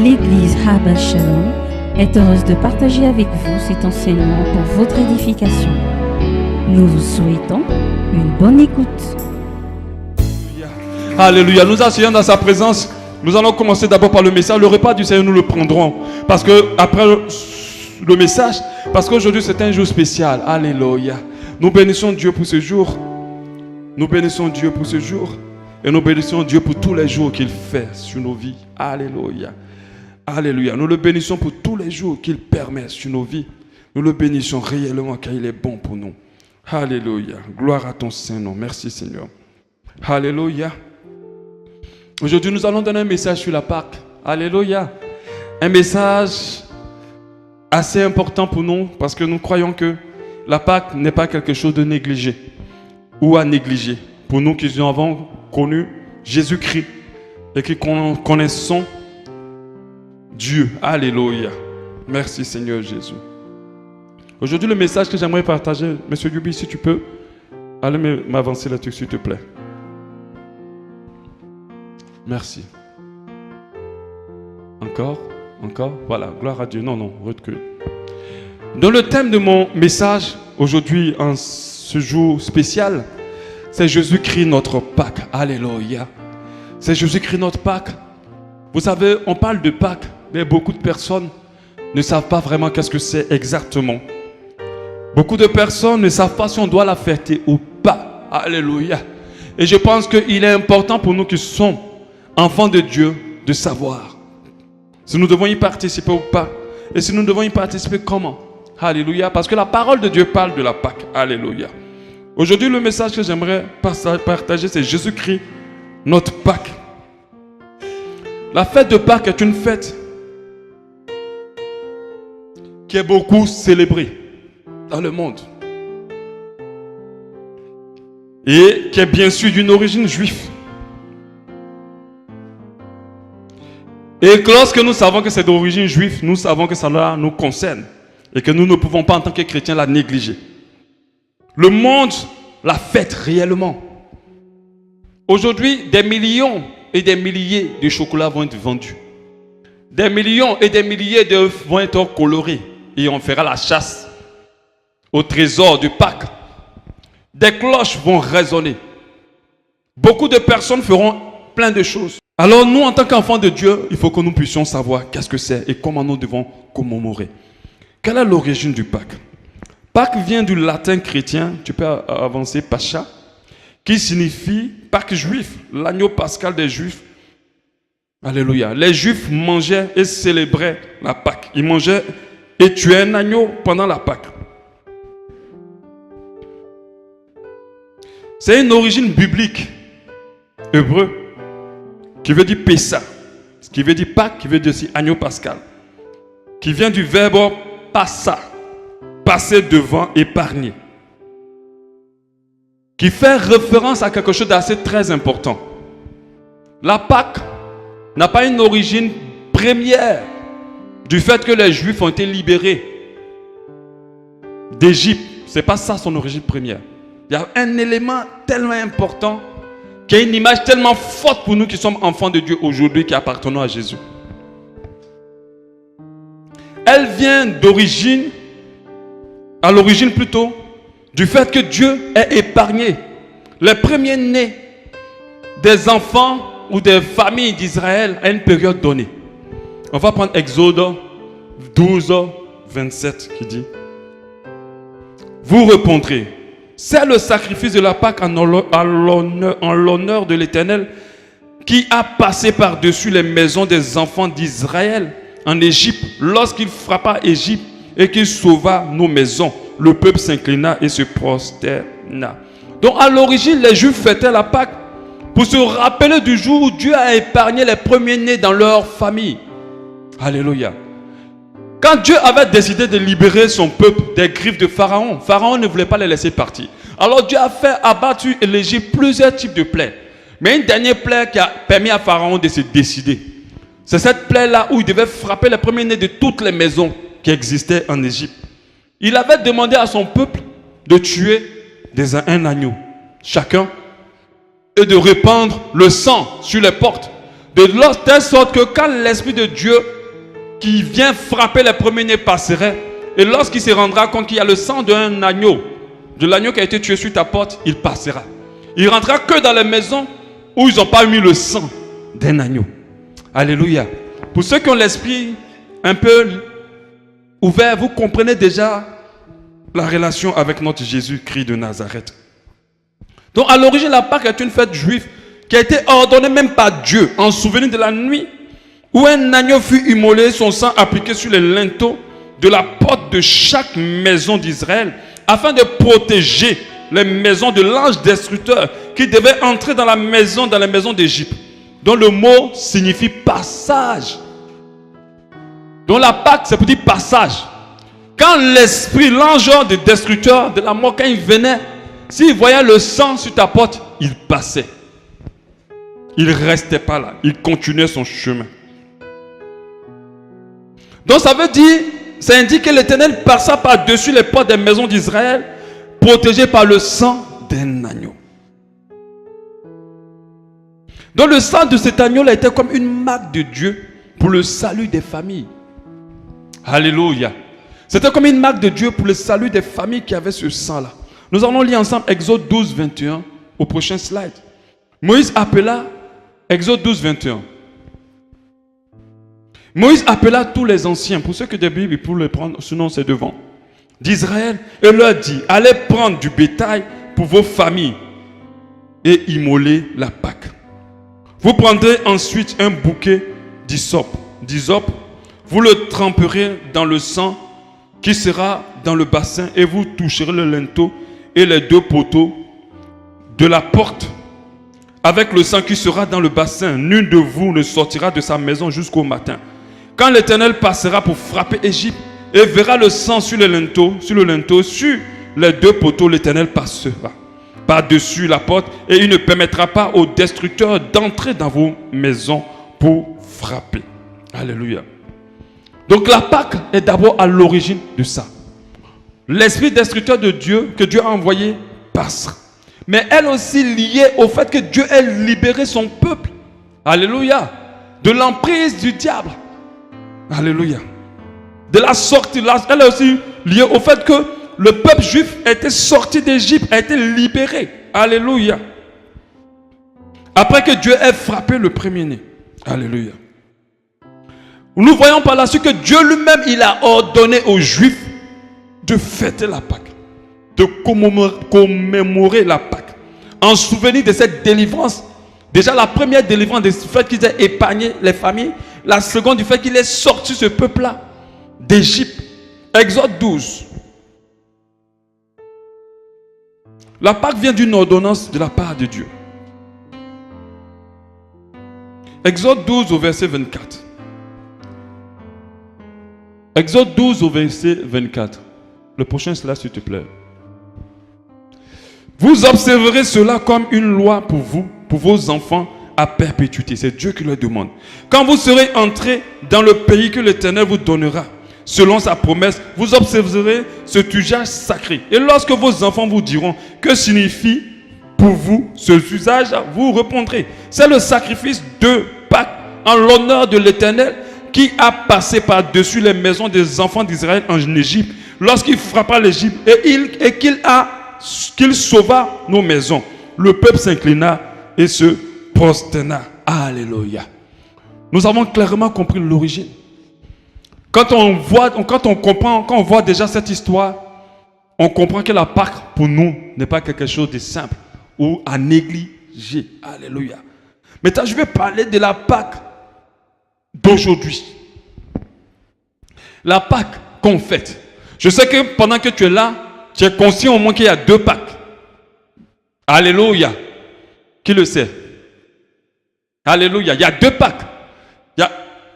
L'église Habal Shalom est heureuse de partager avec vous cet enseignement pour votre édification. Nous vous souhaitons une bonne écoute. Alléluia. Nous asseyons dans sa présence. Nous allons commencer d'abord par le message. Le repas du Seigneur, nous le prendrons. Parce que après le message, parce qu'aujourd'hui c'est un jour spécial. Alléluia. Nous bénissons Dieu pour ce jour. Nous bénissons Dieu pour ce jour. Et nous bénissons Dieu pour tous les jours qu'il fait sur nos vies. Alléluia. Alléluia. Nous le bénissons pour tous les jours qu'il permet sur nos vies. Nous le bénissons réellement car il est bon pour nous. Alléluia. Gloire à ton Saint-Nom. Merci Seigneur. Alléluia. Aujourd'hui, nous allons donner un message sur la Pâque. Alléluia. Un message assez important pour nous parce que nous croyons que la Pâque n'est pas quelque chose de négligé ou à négliger. Pour nous qui avons connu Jésus-Christ et qui connaissons Dieu. Alléluia. Merci Seigneur Jésus. Aujourd'hui, le message que j'aimerais partager, Monsieur Yubi, si tu peux, allez m'avancer là-dessus, s'il te plaît. Merci. Encore, voilà, gloire à Dieu. Non, recule. Dans le thème de mon message, aujourd'hui, en ce jour spécial, c'est Jésus-Christ notre Pâque. Alléluia. C'est Jésus-Christ notre Pâque. Vous savez, on parle de Pâque, mais beaucoup de personnes ne savent pas vraiment qu'est-ce que c'est exactement. Beaucoup de personnes ne savent pas si on doit la fêter ou pas. Alléluia. Et je pense qu'il est important pour nous qui sommes enfants de Dieu de savoir si nous devons y participer ou pas. Et si nous devons y participer comment. Alléluia. Parce que la parole de Dieu parle de la Pâque. Alléluia. Aujourd'hui, le message que j'aimerais partager, c'est Jésus-Christ, notre Pâque. La fête de Pâques est une fête qui est beaucoup célébrée dans le monde. Et qui est bien sûr d'une origine juive. Et lorsque nous savons que c'est d'origine juive, nous savons que ça nous concerne. Et que nous ne pouvons pas en tant que chrétiens la négliger. Le monde la fête réellement. Aujourd'hui, des millions et des milliers de chocolats vont être vendus. Des millions et des milliers d'œufs vont être colorés. Et on fera la chasse au trésor de Pâques. Des cloches vont résonner. Beaucoup de personnes feront plein de choses. Alors nous, en tant qu'enfants de Dieu, il faut que nous puissions savoir qu'est-ce que c'est et comment nous devons commémorer. Quelle est l'origine du Pâques? Pâques vient du latin chrétien, tu peux avancer, Pacha, qui signifie Pâques juif, l'agneau pascal des Juifs. Alléluia. Les Juifs mangeaient et célébraient la Pâque. Ils mangeaient et tuaient un agneau pendant la Pâque. C'est une origine biblique, hébreu, qui veut dire Pessa, ce qui veut dire Pâques, qui veut dire aussi agneau pascal, qui vient du verbe passa, passer devant, épargner, qui fait référence à quelque chose d'assez très important. La Pâque n'a pas une origine première du fait que les Juifs ont été libérés d'Égypte. Ce n'est pas ça son origine première. Il y a un élément tellement important qui est une image tellement forte pour nous qui sommes enfants de Dieu aujourd'hui, qui appartenons à Jésus. Elle vient d'origine, à l'origine plutôt, du fait que Dieu ait épargné les premiers-nés des enfants ou des familles d'Israël à une période donnée. On va prendre Exode 12, 27 qui dit: vous répondrez, c'est le sacrifice de la Pâque en l'honneur de l'Éternel qui a passé par-dessus les maisons des enfants d'Israël en Égypte lorsqu'il frappa Égypte et qu'il sauva nos maisons. Le peuple s'inclina et se prosterna. Donc à l'origine, les Juifs fêtaient la Pâque pour se rappeler du jour où Dieu a épargné les premiers-nés dans leur famille. Alléluia. Quand Dieu avait décidé de libérer son peuple des griffes de Pharaon, Pharaon ne voulait pas les laisser partir. Alors Dieu a fait abattre l'Égypte plusieurs types de plaies. Mais une dernière plaie qui a permis à Pharaon de se décider. C'est cette plaie-là où il devait frapper les premiers-nés de toutes les maisons qui existaient en Égypte. Il avait demandé à son peuple de tuer un agneau, chacun, et de répandre le sang sur les portes. De telle sorte que quand l'Esprit de Dieu qui vient frapper les premiers-nés passerait, et lorsqu'il se rendra compte qu'il y a le sang d'un agneau, de l'agneau qui a été tué sur ta porte, il passera. Il ne rentrera que dans les maisons où ils n'ont pas mis le sang d'un agneau. Alléluia. Pour ceux qui ont l'esprit un peu ouvert, vous comprenez déjà la relation avec notre Jésus-Christ de Nazareth. Donc à l'origine, la Pâque est une fête juive qui a été ordonnée même par Dieu en souvenir de la nuit où un agneau fut immolé, son sang appliqué sur les linteaux de la porte de chaque maison d'Israël afin de protéger les maisons de l'ange destructeur qui devait entrer dans les maisons d'Égypte, dont le mot signifie passage. Donc la Pâque, c'est pour dire passage. Quand l'esprit, l'ange de destructeur de la mort, quand il venait, s'il voyait le sang sur ta porte, il passait. Il ne restait pas là, il continuait son chemin. Donc ça veut dire, ça indique que l'Éternel passa par-dessus les portes des maisons d'Israël, protégé par le sang d'un agneau. Donc le sang de cet agneau-là était comme une marque de Dieu pour le salut des familles. Alléluia. C'était comme une marque de Dieu pour le salut des familles qui avaient ce sang-là. Nous allons lire ensemble Exode 12, 21 au prochain slide. Moïse appela, Exode 12, 21. Moïse appela tous les anciens, pour ceux qui ont des Bibles, pour les prendre, sinon c'est devant, d'Israël, et leur dit, allez prendre du bétail pour vos familles et immoler la Pâque. Vous prendrez ensuite un bouquet d'hysope, vous le tremperez dans le sang qui sera dans le bassin et vous toucherez le linteau et les deux poteaux de la porte avec le sang qui sera dans le bassin. Nul de vous ne sortira de sa maison jusqu'au matin. Quand l'Éternel passera pour frapper Égypte et verra le sang sur le linteau, sur les deux poteaux, l'Éternel passera par-dessus la porte et il ne permettra pas aux destructeurs d'entrer dans vos maisons pour frapper. Alléluia. Donc la Pâque est d'abord à l'origine de ça. L'esprit destructeur de Dieu, que Dieu a envoyé, passera. Mais elle aussi liée au fait que Dieu ait libéré son peuple. Alléluia. De l'emprise du diable. Alléluia. De la sortie. Elle est aussi liée au fait que le peuple juif était sorti d'Égypte, a été libéré. Alléluia. Après que Dieu ait frappé le premier-né. Alléluia. Nous voyons par la suite que Dieu lui-même, il a ordonné aux Juifs de fêter la Pâque, de commémorer la Pâque, en souvenir de cette délivrance. Déjà la première délivrance, du fait qu'il ait épargné les familles. La seconde, du fait qu'il ait sorti ce peuple-là d'Égypte. Exode 12. La Pâque vient d'une ordonnance de la part de Dieu. Exode 12 au verset 24. Exode 12 au verset 24. Le prochain slide, s'il te plaît. Vous observerez cela comme une loi pour vous, pour vos enfants à perpétuité. C'est Dieu qui le demande. Quand vous serez entrés dans le pays que l'Éternel vous donnera, selon sa promesse, vous observerez ce usage sacré. Et lorsque vos enfants vous diront que signifie pour vous ce usage, vous répondrez. C'est le sacrifice de Pâques en l'honneur de l'Éternel qui a passé par-dessus les maisons des enfants d'Israël en Égypte, lorsqu'il frappa l'Égypte et qu'il sauva nos maisons. Le peuple s'inclina et se prosterna. Alléluia. Nous avons clairement compris l'origine. Quand on voit déjà cette histoire, on comprend que la Pâque pour nous n'est pas quelque chose de simple ou à négliger. Alléluia. Maintenant, je vais parler de la Pâque d'aujourd'hui. La Pâque qu'on fête. Je sais que pendant que tu es là, tu es conscient au moins qu'il y a deux Pâques. Alléluia. Qui le sait? Alléluia. Il y a deux Pâques. Il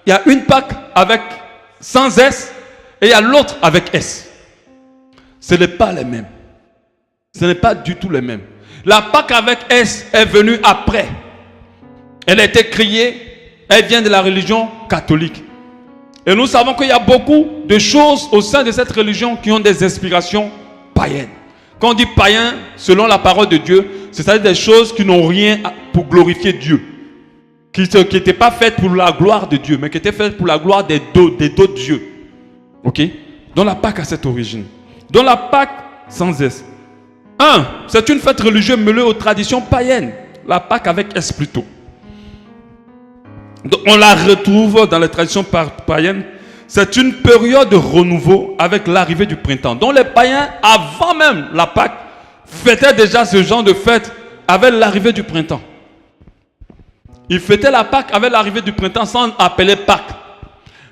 y a une Pâque avec sans S et il y a l'autre avec S. Ce n'est pas les mêmes. Ce n'est pas du tout les mêmes. La Pâque avec S est venue après. Elle a été créée. Elle vient de la religion catholique. Et nous savons qu'il y a beaucoup de choses au sein de cette religion qui ont des inspirations païennes. Quand on dit païen, selon la parole de Dieu, c'est-à-dire des choses qui n'ont rien pour glorifier Dieu. qui n'était pas faite pour la gloire de Dieu, mais qui était faite pour la gloire des d'autres dieux. Ok? Donc la Pâque a cette origine. Donc la Pâque sans S. C'est une fête religieuse mêlée aux traditions païennes. La Pâque avec S plutôt. Donc on la retrouve dans les traditions païennes. C'est une période de renouveau avec l'arrivée du printemps. Donc les païens, avant même la Pâque, fêtaient déjà ce genre de fête avec l'arrivée du printemps. Ils fêtaient la Pâque avec l'arrivée du printemps sans appeler Pâque.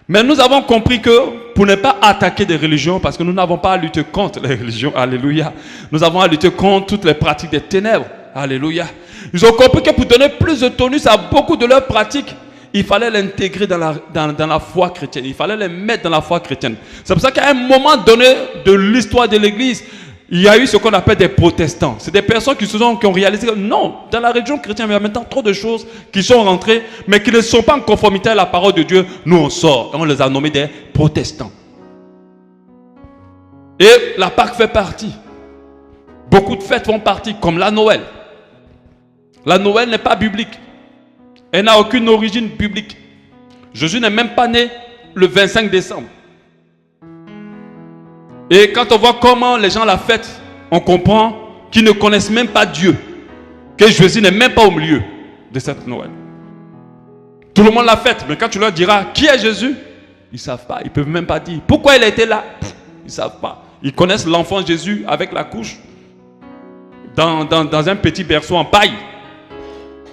Mais nous avons compris que pour ne pas attaquer des religions, parce que nous n'avons pas à lutter contre les religions, alléluia. Nous avons à lutter contre toutes les pratiques des ténèbres, alléluia. Ils ont compris que pour donner plus de tonus à beaucoup de leurs pratiques, il fallait l'intégrer dans la foi chrétienne. Il fallait les mettre dans la foi chrétienne. C'est pour ça qu'à un moment donné de l'histoire de l'Église, il y a eu ce qu'on appelle des protestants. C'est des personnes qui ont réalisé que non, dans la religion chrétienne, il y a maintenant trop de choses qui sont rentrées, mais qui ne sont pas en conformité à la parole de Dieu. Nous, on sort. Et on les a nommés des protestants. Et la Pâque fait partie. Beaucoup de fêtes font partie, comme la Noël. La Noël n'est pas biblique. Elle n'a aucune origine biblique. Jésus n'est même pas né le 25 décembre. Et quand on voit comment les gens la fêtent, on comprend qu'ils ne connaissent même pas Dieu. Que Jésus n'est même pas au milieu de cette Noël. Tout le monde la fête, mais quand tu leur diras qui est Jésus, ils ne savent pas, ils ne peuvent même pas dire. Pourquoi il a été là? Ils ne savent pas. Ils connaissent l'enfant Jésus avec la couche dans un petit berceau en paille.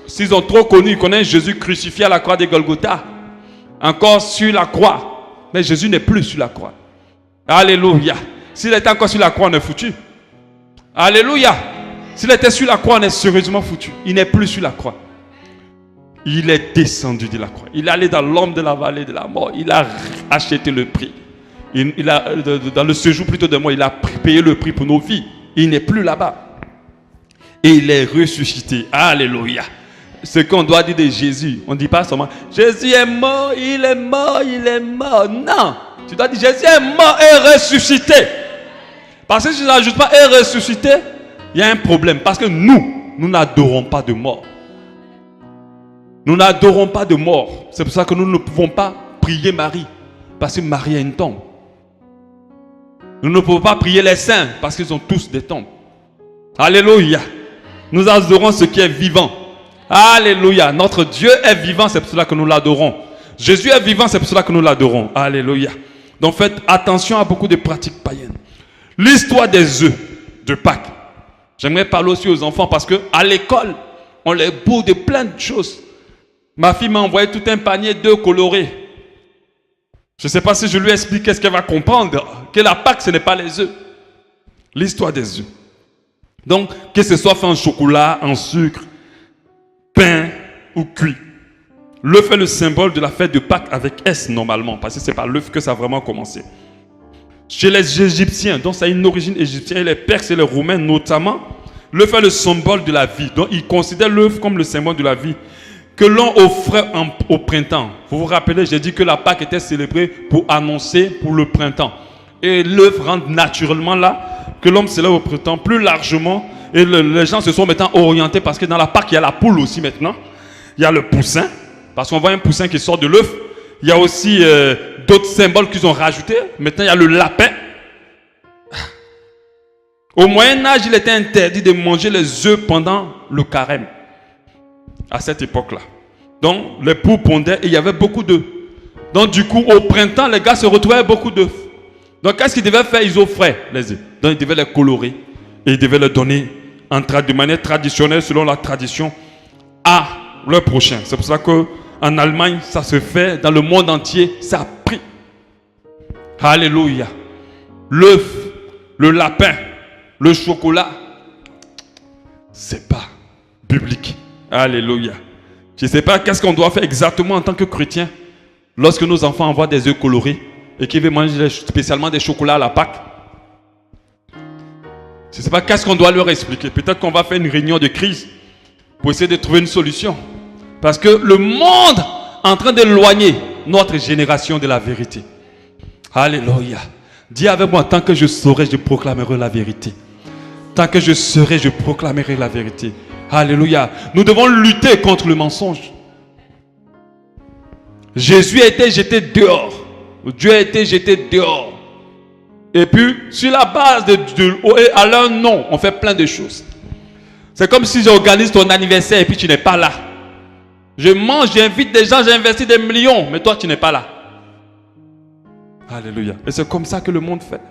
S'ils ont trop connu, ils connaissent Jésus crucifié à la croix de Golgotha. Encore sur la croix. Mais Jésus n'est plus sur la croix. Alléluia. S'il était encore sur la croix, on est foutu. Alléluia. S'il était sur la croix, on est sérieusement foutu. Il n'est plus sur la croix. Il est descendu de la croix. Il est allé dans l'ombre de la vallée de la mort. Il a acheté le prix. Dans le séjour plutôt de moi, il a payé le prix pour nos vies. Il n'est plus là-bas. Et il est ressuscité. Alléluia. Ce qu'on doit dire de Jésus, on ne dit pas seulement Jésus est mort, il est mort, il est mort. Non. Tu dois dire Jésus est mort et ressuscité. Parce que si tu n'ajoutes pas et ressuscité, il y a un problème. Parce que nous n'adorons pas de mort. Nous n'adorons pas de mort. C'est pour ça que nous ne pouvons pas prier Marie. Parce que Marie a une tombe. Nous ne pouvons pas prier les saints. Parce qu'ils ont tous des tombes. Alléluia. Nous adorons ce qui est vivant. Alléluia. Notre Dieu est vivant, c'est pour cela que nous l'adorons. Jésus est vivant, c'est pour cela que nous l'adorons. Alléluia. Donc faites attention à beaucoup de pratiques païennes. L'histoire des œufs de Pâques. J'aimerais parler aussi aux enfants parce qu'à l'école, on les bourre de plein de choses. Ma fille m'a envoyé tout un panier d'œufs colorés. Je ne sais pas si je lui explique qu'est-ce qu'elle va comprendre. Que la Pâques, ce n'est pas les œufs. L'histoire des œufs. Donc, que ce soit fait en chocolat, en sucre, pain ou cuit. L'œuf est le symbole de la fête de Pâques avec S normalement, parce que c'est par l'œuf que ça a vraiment commencé. Chez les Égyptiens, donc ça a une origine égyptienne, et les Perses et les Romains notamment, l'œuf est le symbole de la vie. Donc ils considèrent l'œuf comme le symbole de la vie que l'on offrait au printemps. Vous vous rappelez, j'ai dit que la Pâque était célébrée pour annoncer pour le printemps. Et l'œuf rentre naturellement là, que l'homme célèbre au printemps plus largement. Et les gens se sont maintenant orientés parce que dans la Pâque, il y a la poule aussi maintenant. Il y a le poussin. Parce qu'on voit un poussin qui sort de l'œuf. Il y a aussi d'autres symboles qu'ils ont rajoutés. Maintenant, il y a le lapin. Au Moyen-Âge, il était interdit de manger les œufs pendant le carême. À cette époque-là. Donc, les poules pondaient et il y avait beaucoup d'œufs. Donc, du coup, au printemps, les gars se retrouvaient avec beaucoup d'œufs. Donc, qu'est-ce qu'ils devaient faire? Ils offraient les œufs. Donc, ils devaient les colorer. Et ils devaient les donner de manière traditionnelle, selon la tradition, à leur prochain. C'est pour ça qu'en Allemagne, ça se fait. Dans le monde entier, ça a pris. Alléluia. L'œuf, le lapin, le chocolat, c'est pas biblique. Alléluia. Je ne sais pas qu'est-ce qu'on doit faire exactement en tant que chrétien lorsque nos enfants envoient des œufs colorés et qu'ils veulent manger spécialement des chocolats à la Pâque. Je ne sais pas qu'est-ce qu'on doit leur expliquer. Peut-être qu'on va faire une réunion de crise pour essayer de trouver une solution. Parce que le monde est en train d'éloigner notre génération de la vérité. Alléluia. Dis avec moi, tant que je saurai, je proclamerai la vérité. Tant que je serai, je proclamerai la vérité. Alléluia. Nous devons lutter contre le mensonge. Jésus a été jeté dehors. Dieu a été jeté dehors. Et puis, sur la base à leur nom, on fait plein de choses. C'est comme si j'organise ton anniversaire et puis tu n'es pas là. Je mange, j'invite des gens, j'investis des millions, mais toi tu n'es pas là. Alléluia. Et c'est comme ça que le monde fait.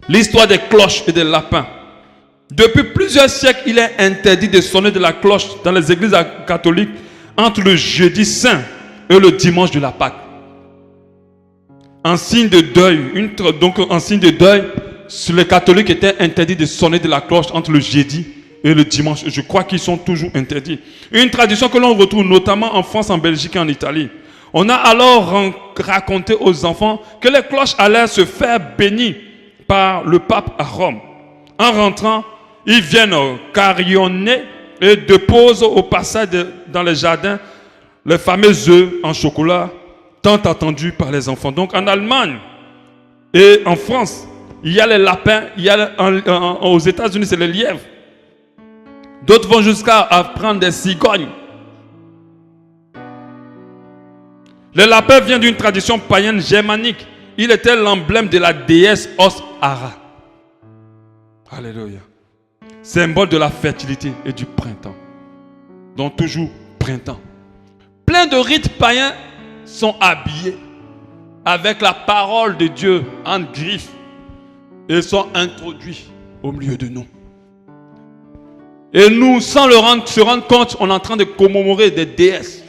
L'histoire des cloches et des lapins. Depuis plusieurs siècles, il est interdit de sonner de la cloche dans les églises catholiques entre le jeudi saint et le dimanche de la Pâque. En signe de deuil, les catholiques étaient interdits de sonner de la cloche entre le jeudi et le dimanche. Je crois qu'ils sont toujours interdits. Une tradition que l'on retrouve notamment en France, en Belgique et en Italie. On a alors raconté aux enfants que les cloches allaient se faire bénir par le pape à Rome. En rentrant, ils viennent carillonner et déposent au passage dans les jardins les fameux œufs en chocolat tant attendus par les enfants. Donc en Allemagne et en France, il y a les lapins, aux États-Unis c'est les lièvres. D'autres vont jusqu'à prendre des cigognes. Le lapin vient d'une tradition païenne germanique. Il était l'emblème de la déesse Os-Ara. Alléluia. Symbole de la fertilité et du printemps. Donc toujours printemps. Plein de rites païens sont habillés avec la parole de Dieu en griffes et sont introduits au milieu de nous. Et nous, sans se rendre compte, on est en train de commémorer des déesses.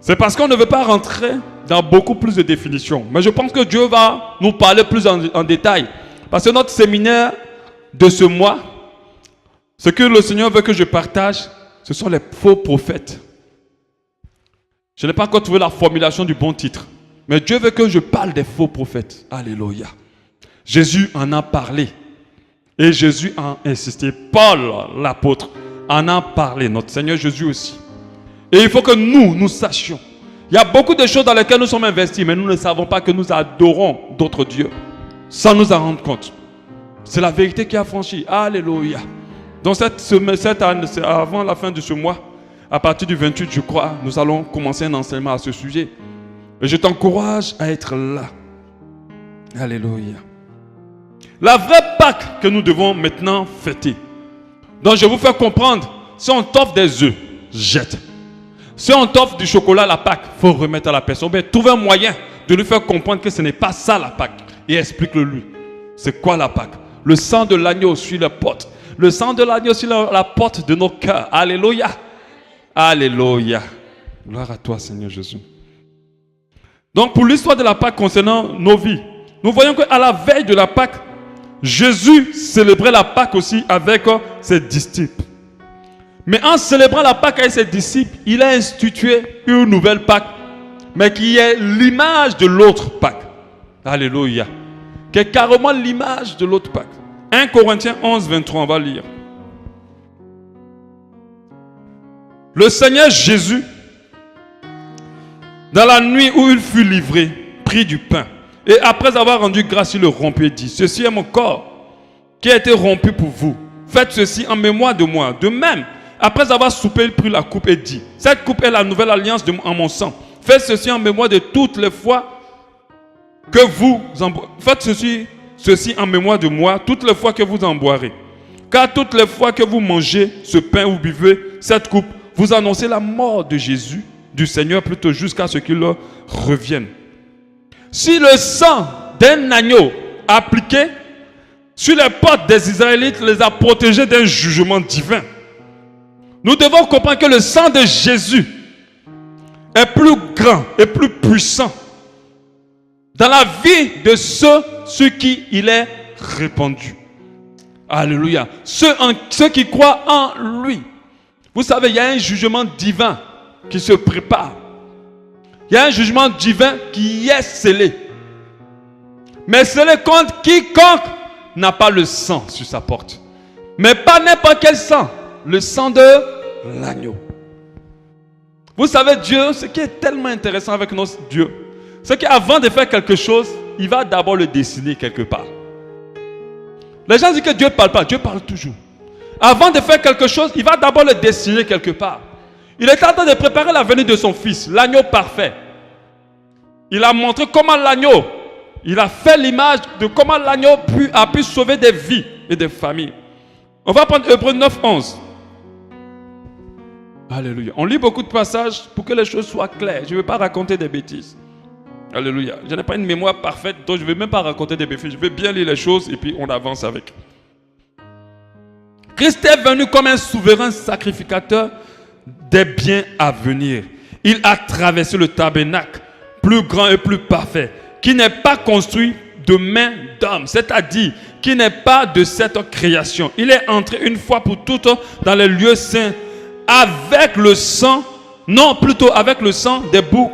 C'est parce qu'on ne veut pas rentrer dans beaucoup plus de définitions. Mais je pense que Dieu va nous parler plus en détail. Parce que notre séminaire de ce mois, ce que le Seigneur veut que je partage, ce sont les faux prophètes. Je n'ai pas encore trouvé la formulation du bon titre. Mais Dieu veut que je parle des faux prophètes. Alléluia. Jésus en a parlé. Et Jésus a insisté. Paul, l'apôtre, en a parlé. Notre Seigneur Jésus aussi. Et il faut que nous sachions. Il y a beaucoup de choses dans lesquelles nous sommes investis, mais nous ne savons pas que nous adorons d'autres dieux, sans nous en rendre compte. C'est la vérité qui a franchi. Alléluia. Donc cette année, avant la fin de ce mois, à partir du 28, je crois, nous allons commencer un enseignement à ce sujet. Et je t'encourage à être là. Alléluia. La vraie Pâque que nous devons maintenant fêter. Donc je vais vous faire comprendre, si on t'offre des œufs, jette. Si on t'offre du chocolat à la Pâque, il faut remettre à la personne. Mais trouve un moyen de lui faire comprendre que ce n'est pas ça la Pâque. Et explique-le lui. C'est quoi la Pâque? Le sang de l'agneau sur la porte. Le sang de l'agneau sur la porte de nos cœurs. Alléluia. Alléluia. Gloire à toi, Seigneur Jésus. Donc, pour l'histoire de la Pâque concernant nos vies, nous voyons qu'à la veille de la Pâque, Jésus célébrait la Pâque aussi avec ses disciples. Mais en célébrant la Pâque avec ses disciples, il a institué une nouvelle Pâque, mais qui est l'image de l'autre Pâque. Alléluia. Qui est carrément l'image de l'autre Pâque. 1 Corinthiens 11, 23, on va lire. Le Seigneur Jésus, dans la nuit où il fut livré, prit du pain. Et après avoir rendu grâce, il le rompit et dit, ceci est mon corps qui a été rompu pour vous. Faites ceci en mémoire de moi. De même, après avoir soupé, il prit la coupe et dit, cette coupe est la nouvelle alliance en mon sang. Faites ceci en mémoire de toutes les fois que vous en boirez. Faites ceci en mémoire de moi toutes les fois que vous en boirez. Car toutes les fois que vous mangez ce pain ou buvez cette coupe, vous annoncez la mort de Jésus, du Seigneur plutôt, jusqu'à ce qu'il revienne. Si le sang d'un agneau appliqué sur les portes des Israélites les a protégés d'un jugement divin, nous devons comprendre que le sang de Jésus est plus grand et plus puissant dans la vie de ceux sur qui il est répandu. Alléluia. Ceux qui croient en lui. Vous savez, il y a un jugement divin qui se prépare. Il y a un jugement divin qui est scellé. Mais scellé contre quiconque n'a pas le sang sur sa porte. Mais pas n'importe quel sang. Le sang de l'agneau. Vous savez, Dieu, ce qui est tellement intéressant avec notre Dieu, c'est qu'avant de faire quelque chose, il va d'abord le dessiner quelque part. Les gens disent que Dieu ne parle pas. Dieu parle toujours. Avant de faire quelque chose, il va d'abord le dessiner quelque part. Il était en train de préparer la venue de son fils, l'agneau parfait. Il a montré comment l'agneau, il a fait l'image de comment l'agneau a pu sauver des vies et des familles. On va prendre Hébreux 9, 11. Alléluia. On lit beaucoup de passages pour que les choses soient claires. Je ne veux pas raconter des bêtises. Alléluia. Je n'ai pas une mémoire parfaite, donc je ne vais même pas raconter des bêtises. Je vais bien lire les choses et puis on avance avec. Christ est venu comme un souverain sacrificateur des biens à venir. Il a traversé le tabernacle, plus grand et plus parfait, qui n'est pas construit de main d'homme, c'est-à-dire qui n'est pas de cette création. Il est entré une fois pour toutes dans les lieux saints avec le sang, non plutôt avec le sang des boucs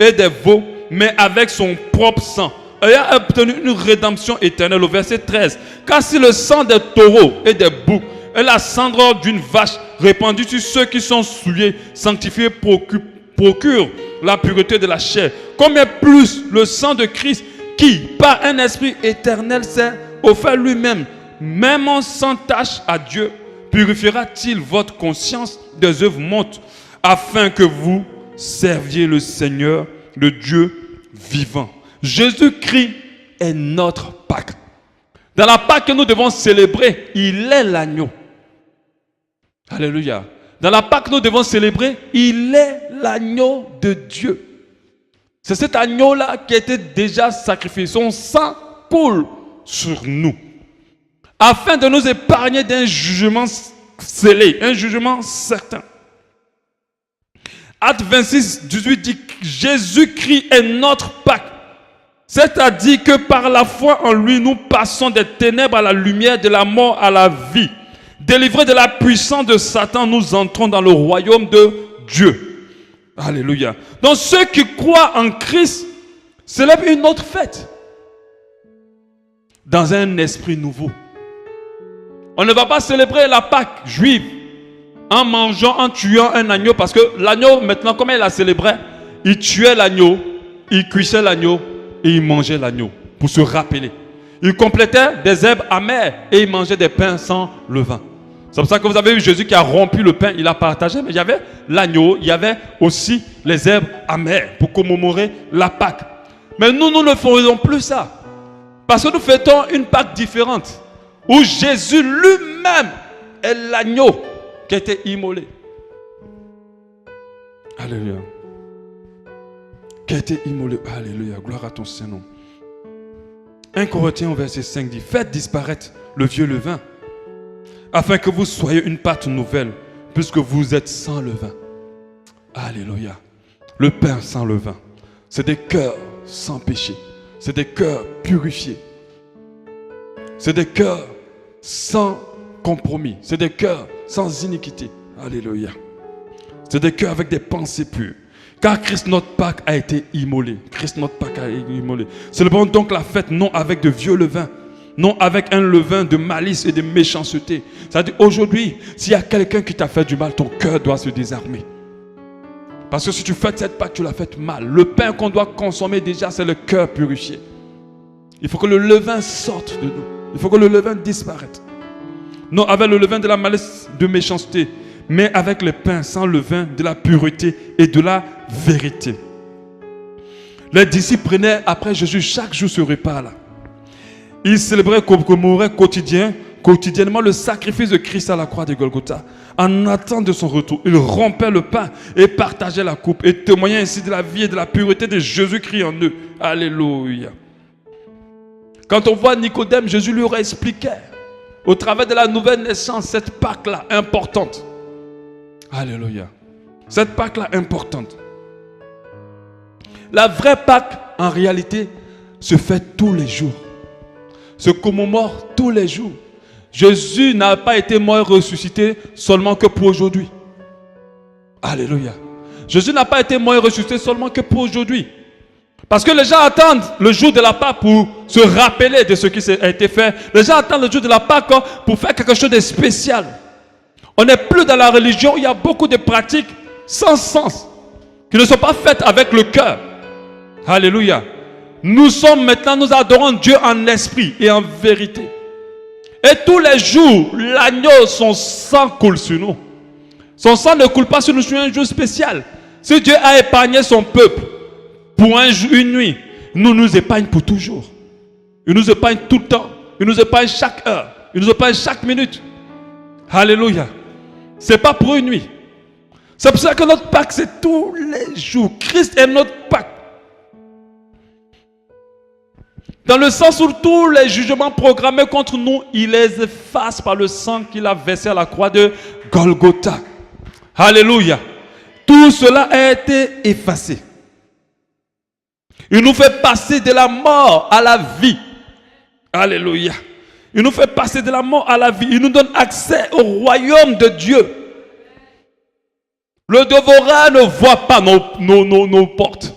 et des veaux, mais avec son propre sang, ayant obtenu une rédemption éternelle. Au verset 13, car si le sang des taureaux et des boucs et la cendre d'une vache répandue sur ceux qui sont souillés, sanctifiés, procure la pureté de la chair, combien plus le sang de Christ qui, par un esprit éternel, s'est offert lui-même, même sans tâche à Dieu, purifiera-t-il votre conscience des œuvres mortes, afin que vous serviez le Seigneur, le Dieu vivant. Jésus-Christ est notre Pâque. Dans la Pâque que nous devons célébrer, il est l'agneau. Alléluia. Dans la Pâque que nous devons célébrer, il est l'agneau de Dieu. C'est cet agneau-là qui a été déjà sacrifié. Son sang coule sur nous, afin de nous épargner d'un jugement scellé, un jugement certain. Acte 26, 18 dit que Jésus-Christ est notre Pâque. C'est-à-dire que par la foi en lui, nous passons des ténèbres à la lumière, de la mort à la vie. Délivrés de la puissance de Satan, nous entrons dans le royaume de Dieu. Alléluia. Donc ceux qui croient en Christ célèbrent une autre fête, dans un esprit nouveau. On ne va pas célébrer la Pâque juive en mangeant, en tuant un agneau, parce que l'agneau, maintenant, comment il la célébrait? Il tuait l'agneau, il cuisait l'agneau et il mangeait l'agneau pour se rappeler. Il complétait des herbes amères et il mangeait des pains sans levain. C'est pour ça que vous avez vu Jésus qui a rompu le pain, il a partagé, mais il y avait l'agneau, il y avait aussi les herbes amères pour commémorer la Pâque. Mais nous ne faisons plus ça. Parce que nous fêtons une Pâque différente, où Jésus lui-même est l'agneau qui a été immolé. Alléluia. Qui a été immolé. Alléluia. Gloire à ton Saint-Nom. 1 Corinthiens au verset 5 dit: faites disparaître le vieux levain, afin que vous soyez une pâte nouvelle, puisque vous êtes sans levain. Alléluia. Le pain sans levain, c'est des cœurs sans péché. C'est des cœurs purifiés. C'est des cœurs sans compromis. C'est des cœurs sans iniquité. Alléluia. C'est des cœurs avec des pensées pures. Car Christ notre Pâque a été immolé. Christ notre Pâque a été immolé. Célébrons donc la fête non avec de vieux levain, non avec un levain de malice et de méchanceté. C'est-à-dire aujourd'hui, s'il y a quelqu'un qui t'a fait du mal, ton cœur doit se désarmer. Parce que si tu fais cette Pâque, tu l'as faite mal. Le pain qu'on doit consommer déjà, c'est le cœur purifié. Il faut que le levain sorte de nous. Il faut que le levain disparaisse. Non avec le levain de la malice, de méchanceté, mais avec le pain sans levain de la pureté et de la vérité. Les disciples prenaient après Jésus chaque jour ce repas-là. Ils célébraient, commémoraient quotidiennement le sacrifice de Christ à la croix de Golgotha. En attendant de son retour, ils rompaient le pain et partageaient la coupe et témoignaient ainsi de la vie et de la pureté de Jésus-Christ en eux. Alléluia. Quand on voit Nicodème, Jésus lui expliquait au travers de la nouvelle naissance cette Pâque-là importante. Alléluia. Cette Pâque-là importante. La vraie Pâque, en réalité, se fait tous les jours. Se commémore tous les jours. Jésus n'a pas été mort et ressuscité seulement que pour aujourd'hui. Alléluia. Jésus n'a pas été mort et ressuscité seulement que pour aujourd'hui. Parce que les gens attendent le jour de la Pâque pour se rappeler de ce qui a été fait. Les gens attendent le jour de la Pâque pour faire quelque chose de spécial. On n'est plus dans la religion où il y a beaucoup de pratiques sans sens, qui ne sont pas faites avec le cœur. Alléluia. Nous adorons Dieu en esprit et en vérité. Et tous les jours, l'agneau, son sang coule sur nous. Son sang ne coule pas sur nous sur un jour spécial. Si Dieu a épargné son peuple pour une nuit, il nous épargne pour toujours. Il nous épargne tout le temps. Il nous épargne chaque heure. Il nous épargne chaque minute. Alléluia. Ce n'est pas pour une nuit. C'est pour ça que notre Pâques, c'est tous les jours. Christ est notre Pâques. Dans le sens où tous les jugements programmés contre nous, il les efface par le sang qu'il a versé à la croix de Golgotha. Alléluia. Tout cela a été effacé. Il nous fait passer de la mort à la vie. Alléluia. Il nous fait passer de la mort à la vie. Il nous donne accès au royaume de Dieu. Le dévoreur ne voit pas nos portes.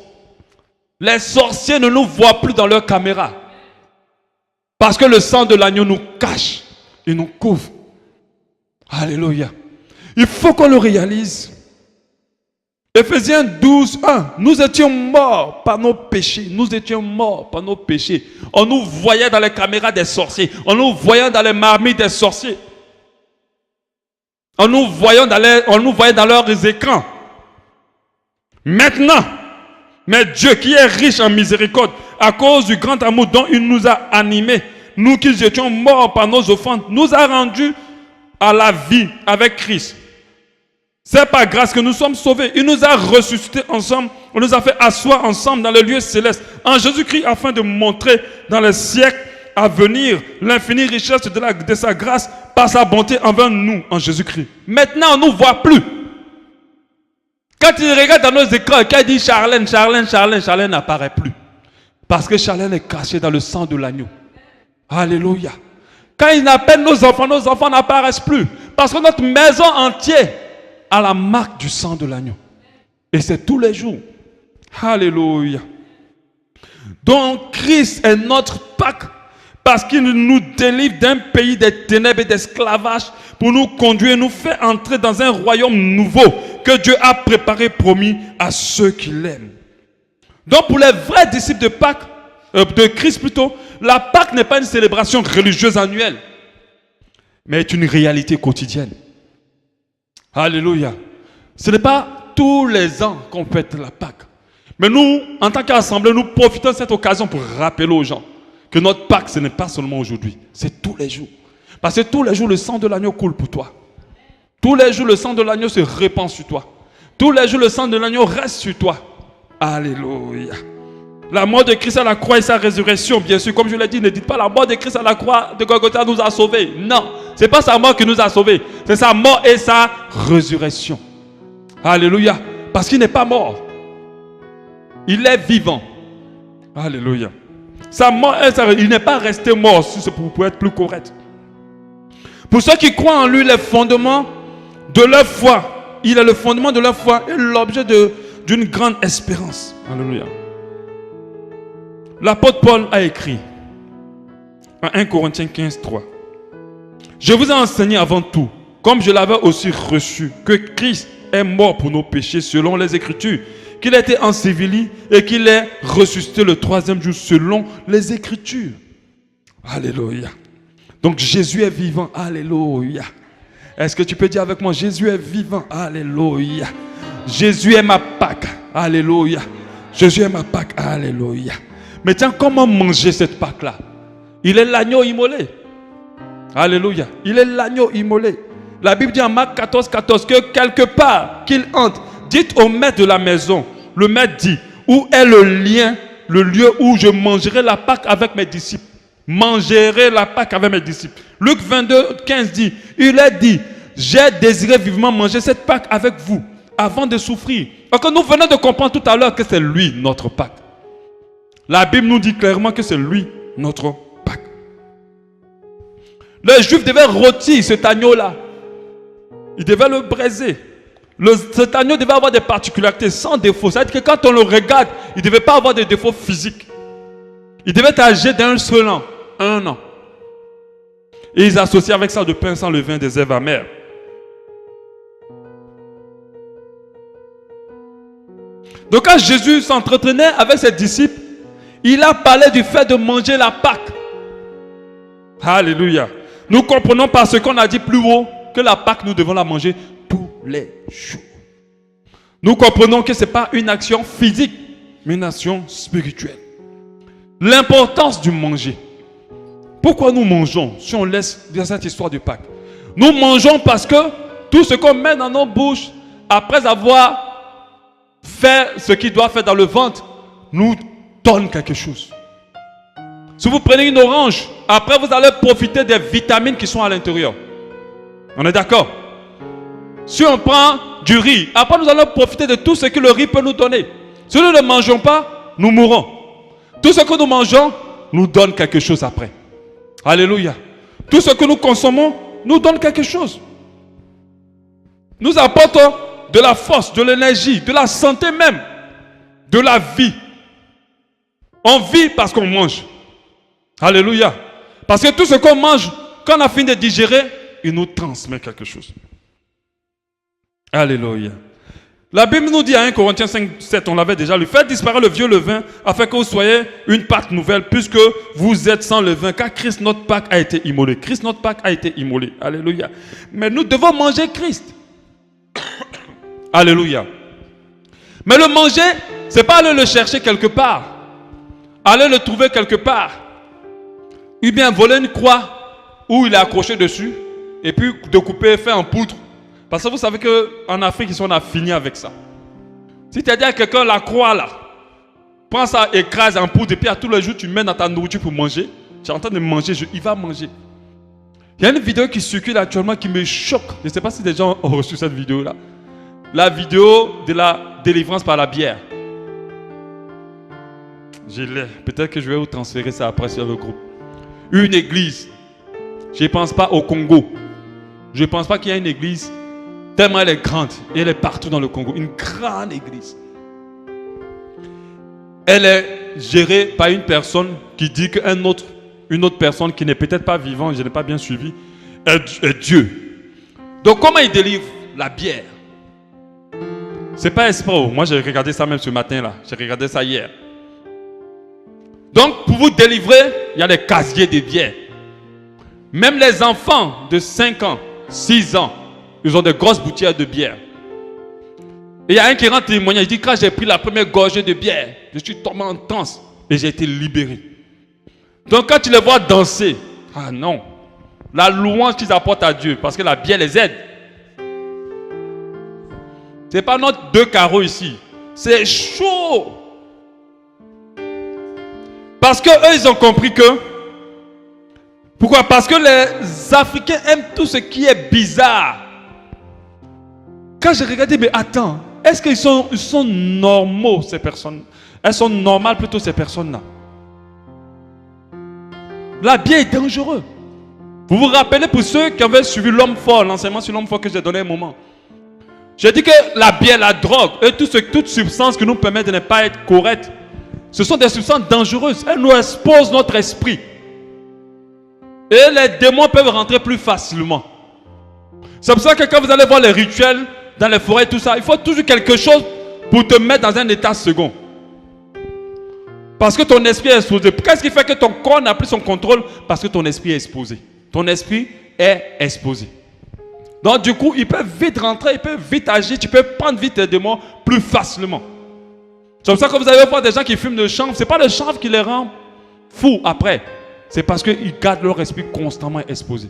Les sorciers ne nous voient plus dans leurs caméras. Parce que le sang de l'agneau nous cache et nous couvre. Alléluia. Il faut qu'on le réalise. Éphésiens 12, 1. Nous étions morts par nos péchés. Nous étions morts par nos péchés. On nous voyait dans les caméras des sorciers. On nous voyait dans les marmites des sorciers. On nous voyait dans leurs écrans. Maintenant, mais Dieu qui est riche en miséricorde, à cause du grand amour dont il nous a animés, nous qui étions morts par nos offenses, nous a rendus à la vie avec Christ. C'est par grâce que nous sommes sauvés. Il nous a ressuscités ensemble. On nous a fait asseoir ensemble dans le lieu céleste en Jésus-Christ afin de montrer dans les siècles à venir l'infinie richesse de sa grâce par sa bonté envers nous en Jésus-Christ. Maintenant, on ne nous voit plus. Quand il regarde dans nos écrans et qu'il dit Charlène n'apparaît plus. Parce que Charlène est cachée dans le sang de l'agneau. Alléluia. Quand il appelle nos enfants n'apparaissent plus. Parce que notre maison entière a la marque du sang de l'agneau. Et c'est tous les jours. Alléluia. Donc Christ est notre Pâques. Parce qu'il nous délivre d'un pays des ténèbres et d'esclavage pour nous conduire, nous faire entrer dans un royaume nouveau que Dieu a préparé, promis à ceux qui l'aiment. Donc pour les vrais disciples de Pâques, de Christ plutôt, la Pâques n'est pas une célébration religieuse annuelle, mais est une réalité quotidienne. Alléluia. Ce n'est pas tous les ans qu'on fête la Pâques. Mais nous, en tant qu'assemblée, nous profitons de cette occasion pour rappeler aux gens que notre Pâques, ce n'est pas seulement aujourd'hui, c'est tous les jours. Parce que tous les jours, le sang de l'agneau coule pour toi. Tous les jours, le sang de l'agneau se répand sur toi. Tous les jours, le sang de l'agneau reste sur toi. Alléluia. La mort de Christ à la croix et sa résurrection, bien sûr, comme je l'ai dit, ne dites pas la mort de Christ à la croix de Golgotha nous a sauvés. Non, ce n'est pas sa mort qui nous a sauvés, c'est sa mort et sa résurrection. Alléluia. Parce qu'il n'est pas mort. Il est vivant. Alléluia. Sa mort, il n'est pas resté mort, si c'est pour être plus correct. Pour ceux qui croient en lui, les fondements de leur foi, il est le fondement de leur foi et l'objet d'une grande espérance. Alléluia. L'apôtre Paul a écrit en 1 Corinthiens 15, 3. Je vous ai enseigné avant tout, comme je l'avais aussi reçu, que Christ est mort pour nos péchés selon les Écritures, qu'il a été enseveli et qu'il est ressuscité le troisième jour selon les Écritures. Alléluia. Donc Jésus est vivant. Alléluia. Est-ce que tu peux dire avec moi, Jésus est vivant. Alléluia. Jésus est ma Pâques. Alléluia. Jésus est ma Pâques. Alléluia. Mais tiens, comment manger cette Pâques-là? Il est l'agneau immolé. Alléluia. Il est l'agneau immolé. La Bible dit en Marc 14, 14 que quelque part qu'il entre, dites au maître de la maison. Le maître dit, où est le lieu où je mangerai la Pâques avec mes disciples? Mangerai la Pâques avec mes disciples. Luc 22, 15 dit, il a dit, j'ai désiré vivement manger cette Pâques avec vous, avant de souffrir. Donc nous venons de comprendre tout à l'heure que c'est lui notre Pâques. La Bible nous dit clairement que c'est lui notre Pâques. Les Juifs devaient rôtir cet agneau-là. Ils devaient le braiser. Cet agneau devait avoir des particularités sans défaut. C'est-à-dire que quand on le regarde, il ne devait pas avoir de défauts physiques. Il devait être âgé d'un seul an. 1 an. Et ils associaient avec ça du pain sans levain, des herbes amères. Donc quand Jésus s'entretenait avec ses disciples, il a parlé du fait de manger la Pâques. Alléluia. Nous comprenons par ce qu'on a dit plus haut que la Pâques, nous devons la manger tous les jours. Nous comprenons que ce n'est pas une action physique, mais une action spirituelle. L'importance du manger. Pourquoi nous mangeons si on laisse dans cette histoire de Pâques? Nous mangeons parce que tout ce qu'on met dans nos bouches, après avoir fait ce qu'il doit faire dans le ventre, nous donne quelque chose. Si vous prenez une orange, après vous allez profiter des vitamines qui sont à l'intérieur. On est d'accord? Si on prend du riz, après nous allons profiter de tout ce que le riz peut nous donner. Si nous ne mangeons pas, nous mourrons. Tout ce que nous mangeons nous donne quelque chose après. Alléluia. Tout ce que nous consommons nous donne quelque chose. Nous apportons de la force, de l'énergie, de la santé même, de la vie. On vit parce qu'on mange. Alléluia. Parce que tout ce qu'on mange, quand on a fini de digérer, il nous transmet quelque chose. Alléluia. La Bible nous dit à 1 Corinthiens 5, 7, on l'avait déjà lu, faites disparaître le vieux levain afin que vous soyez une Pâque nouvelle, puisque vous êtes sans levain, car Christ notre Pâque a été immolé. Christ notre Pâque a été immolé. Alléluia. Mais nous devons manger Christ. Alléluia. Mais le manger, ce n'est pas aller le chercher quelque part, aller le trouver quelque part, ou bien voler une croix où il est accroché dessus, et puis découper, faire en poudre. Parce que vous savez qu'en Afrique, on a fini avec ça. Si tu as dit à quelqu'un la croix là, prends ça, écrase en poudre, et puis à tous les jours, tu mets dans ta nourriture pour manger. Tu es en train de manger, il va manger. Il y a une vidéo qui circule actuellement qui me choque. Je ne sais pas si des gens ont reçu cette vidéo là. La vidéo de la délivrance par la bière. Je l'ai. Peut-être que je vais vous transférer ça après sur le groupe. Une église. Je ne pense pas au Congo. Je ne pense pas qu'il y a une église tellement elle est grande et elle est partout dans le Congo. Une grande église. Elle est gérée par une personne qui dit qu'une autre personne qui n'est peut-être pas vivante, je n'ai pas bien suivi, est Dieu. Donc comment il délivre la bière? C'est pas espoir. Moi j'ai regardé ça même ce matin là. J'ai regardé ça hier. Donc pour vous délivrer, il y a des casiers de bière. Même les enfants de 5 ans, 6 ans, ils ont des grosses bouteilles de bière. Et il y a un qui rend témoignage, il dit quand j'ai pris la première gorgée de bière, je suis tombé en transe et j'ai été libéré. Donc quand tu les vois danser, ah non, la louange qu'ils apportent à Dieu, parce que la bière les aide. Ce n'est pas notre 2 carreaux ici, c'est chaud. Parce qu'eux ils ont compris que, pourquoi? Parce que les Africains aiment tout ce qui est bizarre. Quand j'ai regardé, mais attends, est-ce qu'ils sont normaux ces personnes? Elles sont normales plutôt ces personnes-là. La bière est dangereuse. Vous vous rappelez pour ceux qui avaient suivi l'homme fort, l'enseignement sur l'homme fort que j'ai donné un moment. J'ai dit que la bière, la drogue et toute substance qui nous permet de ne pas être correcte, ce sont des substances dangereuses. Elles nous exposent notre esprit. Et les démons peuvent rentrer plus facilement. C'est pour ça que quand vous allez voir les rituels dans les forêts, tout ça, il faut toujours quelque chose pour te mettre dans un état second. Parce que ton esprit est exposé. Qu'est-ce qui fait que ton corps n'a plus son contrôle? Parce que ton esprit est exposé. Ton esprit est exposé. Donc du coup, il peut vite rentrer, il peut vite agir, tu peux prendre vite les démons plus facilement. C'est pour ça que vous allez voir des gens qui fument le chanvre. Ce n'est pas le chanvre qui les rend fous après. C'est parce qu'ils gardent leur esprit constamment exposé.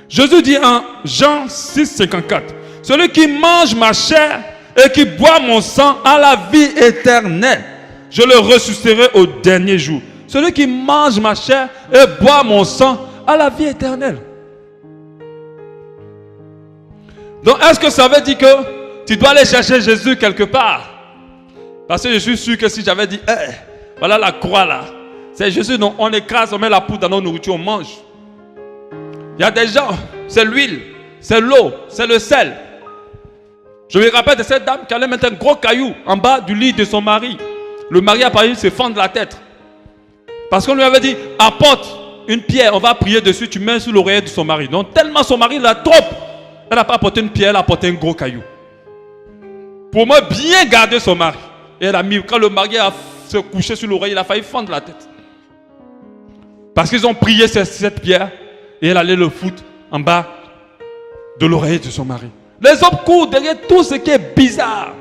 Jésus dit en Jean 6, 54, celui qui mange ma chair et qui boit mon sang a la vie éternelle. Je le ressusciterai au dernier jour. Celui qui mange ma chair et boit mon sang a la vie éternelle. Donc est-ce que ça veut dire que tu dois aller chercher Jésus quelque part? Parce que je suis sûr que si j'avais dit, voilà la croix là, c'est Jésus, non, on écrase, on met la poudre dans nos nourritures, on mange. Il y a des gens, c'est l'huile, c'est l'eau, c'est le sel. Je me rappelle de cette dame qui allait mettre un gros caillou en bas du lit de son mari. Le mari a parlé de se fendre la tête. Parce qu'on lui avait dit, apporte une pierre, on va prier dessus, tu mets sous l'oreiller de son mari. Donc tellement son mari la trop, elle n'a pas apporté une pierre, elle a apporté un gros caillou. Pour moi, bien garder son mari. Et elle a mis, quand le mari a se couché sur l'oreille, il a failli fendre la tête. Parce qu'ils ont prié cette pierre et elle allait le foutre en bas de l'oreille de son mari. Les hommes courent derrière tout ce qui est bizarre.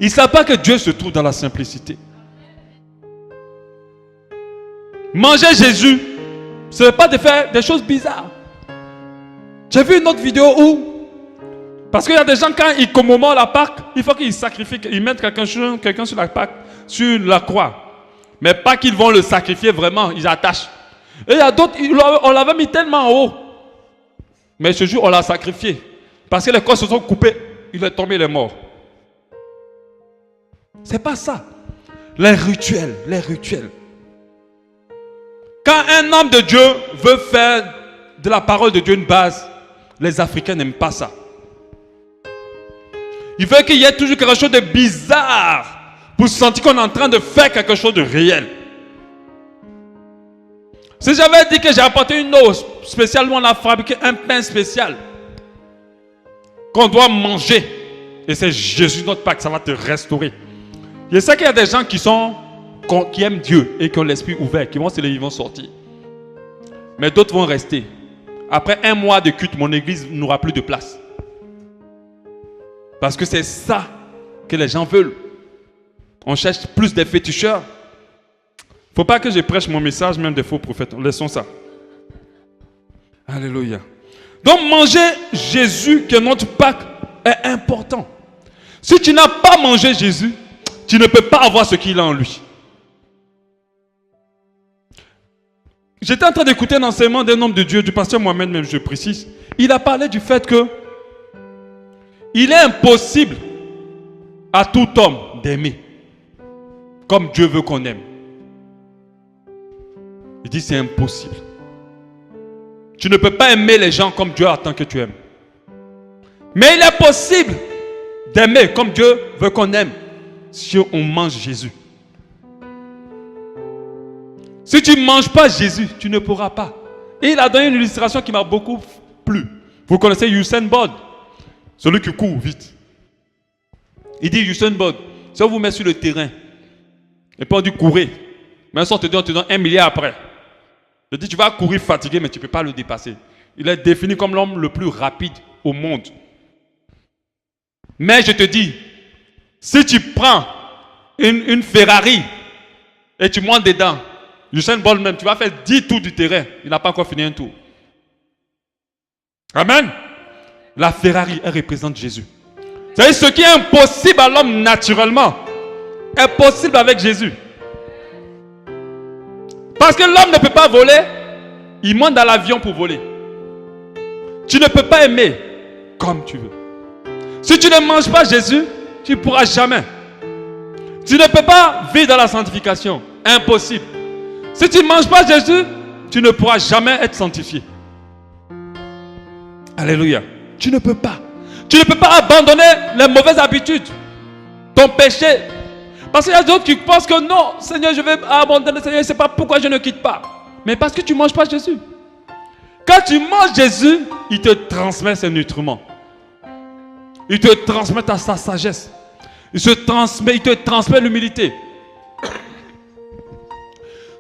Ils ne savent pas que Dieu se trouve dans la simplicité. Manger Jésus, ce n'est pas de faire des choses bizarres. J'ai vu une autre vidéo où, parce qu'il y a des gens, quand ils commémorent la Pâque, il faut qu'ils sacrifient, ils mettent quelqu'un sur la Pâque, sur la croix. Mais pas qu'ils vont le sacrifier vraiment, ils attachent. Et il y a d'autres, on l'avait mis tellement en haut. Mais ce jour, on l'a sacrifié. Parce que les corps se sont coupés, il est tombé, il est mort. C'est pas ça. Les rituels. Quand un homme de Dieu veut faire de la parole de Dieu une base, les Africains n'aiment pas ça. Il veut qu'il y ait toujours quelque chose de bizarre pour sentir qu'on est en train de faire quelque chose de réel. Si j'avais dit que j'ai apporté une eau spéciale, où on a fabriqué un pain spécial qu'on doit manger, et c'est Jésus notre Pâque, ça va te restaurer. Je sais qu'il y a des gens qui aiment Dieu et qui ont l'esprit ouvert, qui vont se lever, ils vont sortir. Mais d'autres vont rester. Après un mois de culte, mon église n'aura plus de place. Parce que c'est ça que les gens veulent. On cherche plus des féticheurs. Il ne faut pas que je prêche mon message, même des faux prophètes. Laissons ça. Alléluia. Donc manger Jésus, qui est notre Pâque, est important. Si tu n'as pas mangé Jésus, tu ne peux pas avoir ce qu'il a en lui. J'étais en train d'écouter un enseignement d'un homme de Dieu, du pasteur Mohamed, même je précise. Il a parlé du fait que il est impossible à tout homme d'aimer comme Dieu veut qu'on aime. Il dit c'est impossible. Tu ne peux pas aimer les gens comme Dieu attend que tu aimes. Mais il est possible d'aimer comme Dieu veut qu'on aime si on mange Jésus. Si tu ne manges pas Jésus, tu ne pourras pas. Et il a donné une illustration qui m'a beaucoup plu. Vous connaissez Usain Bolt, celui qui court vite. Il dit Usain Bolt, si on vous met sur le terrain, et puis on dit courir, mais si on te donne 1 milliard après, je dis tu vas courir fatigué, mais tu ne peux pas le dépasser. Il est défini comme l'homme le plus rapide au monde. Mais je te dis, si tu prends une Ferrari et tu montes dedans, Usain Bolt même, tu vas faire 10 tours du terrain. Il n'a pas encore fini un tour. Amen. La Ferrari, elle représente Jésus. C'est-à-dire ce qui est impossible à l'homme naturellement est possible avec Jésus. Parce que l'homme ne peut pas voler, il monte dans l'avion pour voler. Tu ne peux pas aimer comme tu veux. Si tu ne manges pas Jésus, tu ne pourras jamais. Tu ne peux pas vivre dans la sanctification. Impossible. Si tu ne manges pas Jésus, tu ne pourras jamais être sanctifié. Alléluia. Tu ne peux pas. Tu ne peux pas abandonner les mauvaises habitudes. Ton péché. Parce qu'il y a d'autres qui pensent que non, Seigneur, je vais abandonner, Seigneur, je ne sais pas pourquoi je ne quitte pas. Mais parce que tu ne manges pas Jésus. Quand tu manges Jésus, il te transmet ses nutriments. Il te transmet sa sagesse. Il te transmet l'humilité.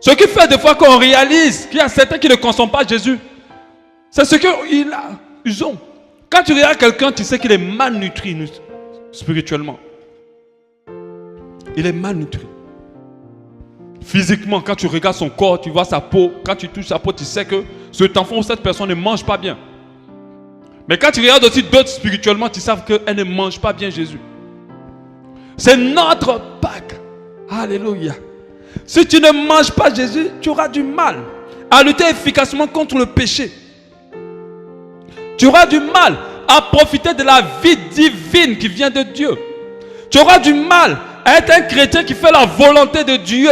Ce qui fait des fois qu'on réalise qu'il y a certains qui ne consomment pas Jésus, c'est ce qu'ils ont. Quand tu regardes quelqu'un, tu sais qu'il est malnutri spirituellement. Il est malnutri. Physiquement, quand tu regardes son corps, tu vois sa peau. Quand tu touches sa peau, tu sais que cet enfant ou cette personne ne mange pas bien. Mais quand tu regardes aussi d'autres spirituellement, tu sais qu'elle ne mange pas bien Jésus. C'est notre Pâque. Alléluia. Si tu ne manges pas Jésus, tu auras du mal à lutter efficacement contre le péché. Tu auras du mal à profiter de la vie divine qui vient de Dieu. Tu auras du mal à être un chrétien qui fait la volonté de Dieu.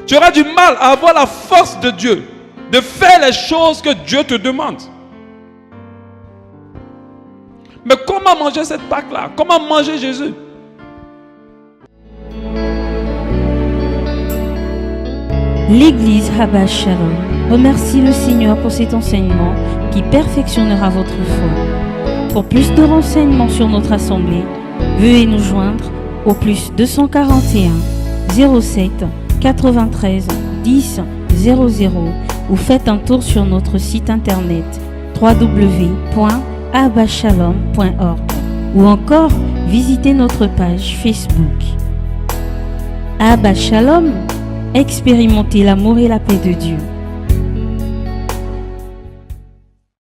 Tu auras du mal à avoir la force de Dieu, de faire les choses que Dieu te demande. Mais comment manger cette Pâque-là? Comment manger Jésus? L'église Habas Shalom remercie le Seigneur pour cet enseignement qui perfectionnera votre foi. Pour plus de renseignements sur notre assemblée, veuillez nous joindre au +241 07 93 10 00 ou faites un tour sur notre site internet www.abbashalom.org ou encore visitez notre page Facebook. Abba Shalom, expérimentez l'amour et la paix de Dieu.